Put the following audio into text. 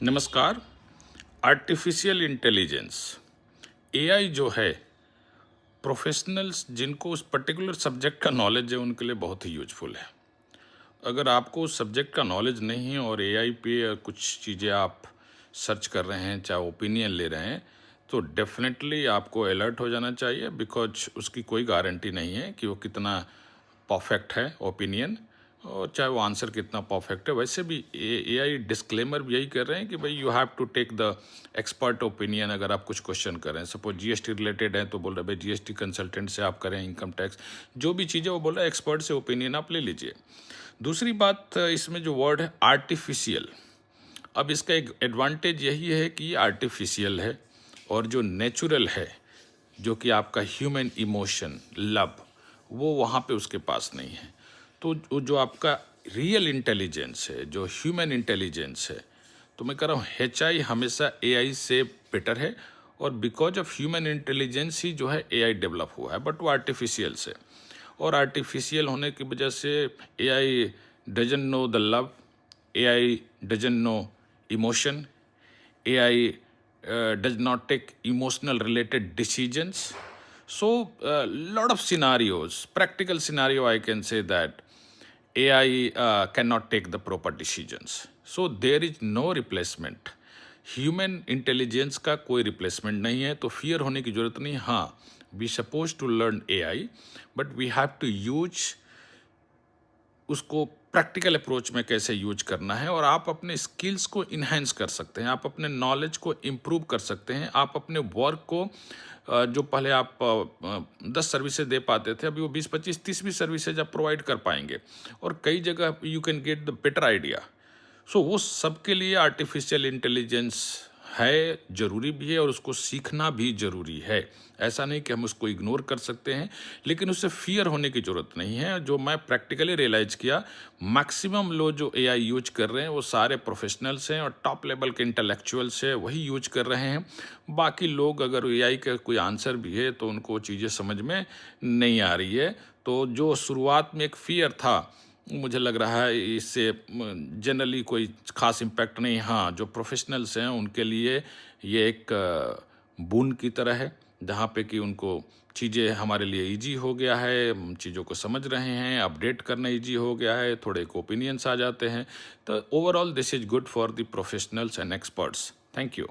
नमस्कार। Artificial intelligence AI जो है, प्रोफेशनल्स जिनको उस पर्टिकुलर सब्जेक्ट का नॉलेज है उनके लिए बहुत ही यूजफुल है। अगर आपको उस सब्जेक्ट का नॉलेज नहीं है और एआई पे कुछ चीज़ें आप सर्च कर रहे हैं, चाहे ओपिनियन ले रहे हैं, तो डेफिनेटली आपको अलर्ट हो जाना चाहिए, बिकॉज उसकी कोई गारंटी नहीं है कि वो कितना परफेक्ट है ओपिनियन, और चाहे वो आंसर कितना परफेक्ट है। वैसे भी एआई डिस्क्लेमर भी यही कर रहे हैं कि भाई you have to take the expert opinion. अगर आप कुछ क्वेश्चन कर रहे हैं, सपोज जीएसटी रिलेटेड है, तो बोल रहे भाई जीएसटी कंसल्टेंट से आप करें, इनकम टैक्स जो भी चीज़ें वो बोल रहे हैं, एक्सपर्ट से ओपिनियन आप ले लीजिए। दूसरी बात, इसमें जो वर्ड है आर्टिफिशियल, अब इसका एक एडवांटेज यही है कि ये आर्टिफिशियल है, और जो नेचुरल है, जो कि आपका ह्यूमन इमोशन, लव, वो वहाँ पे उसके पास नहीं है। तो जो आपका रियल इंटेलिजेंस है, जो ह्यूमन इंटेलिजेंस है, तो मैं कह रहा हूँ एचआई हमेशा एआई से बेटर है, और बिकॉज ऑफ ह्यूमन इंटेलिजेंस ही जो है एआई डेवलप हुआ है, बट वो आर्टिफिशियल से, और आर्टिफिशियल होने की वजह से AI doesn't know the love, AI doesn't know emotion, AI does not take emotional related decisions. So lot of scenarios, practical scenario, I can say that AI cannot take the proper decisions. So there is no replacement. Human intelligence का कोई replacement नहीं है, तो fear होने की जरूरत नहीं। हाँ, we suppose to learn AI, but we have to use उसको प्रैक्टिकल अप्रोच में कैसे यूज करना है, और आप अपने स्किल्स को इन्हेंस कर सकते हैं, आप अपने नॉलेज को इम्प्रूव कर सकते हैं, आप अपने वर्क को जो पहले आप 10 सर्विसेज दे पाते थे, अभी वो 20, 25, 30 भी सर्विसेज आप प्रोवाइड कर पाएंगे, और कई जगह you can get the better idea. So वो सबके लिए आर्टिफिशियल इंटेलिजेंस है, ज़रूरी भी है, और उसको सीखना भी ज़रूरी है। ऐसा नहीं कि हम उसको इग्नोर कर सकते हैं, लेकिन उससे फियर होने की ज़रूरत नहीं है। जो मैं प्रैक्टिकली रियलाइज़ किया, मैक्सिमम लोग जो एआई यूज कर रहे हैं वो सारे प्रोफेशनल्स हैं, और टॉप लेवल के इंटेलेक्चुअल्स हैं, वही यूज कर रहे हैं। बाकी लोग अगर एआई का कोई आंसर भी है तो उनको चीज़ें समझ में नहीं आ रही है। तो जो शुरुआत में एक फियर था, मुझे लग रहा है इससे जनरली कोई ख़ास इम्पैक्ट नहीं। हाँ, जो प्रोफेशनल्स हैं उनके लिए ये एक बून की तरह है, जहाँ पे कि उनको चीज़ें हमारे लिए इजी हो गया है, हम चीज़ों को समझ रहे हैं, अपडेट करना इजी हो गया है, थोड़े एक ओपिनियंस आ जाते हैं। तो overall this is good for the professionals and experts. Thank you.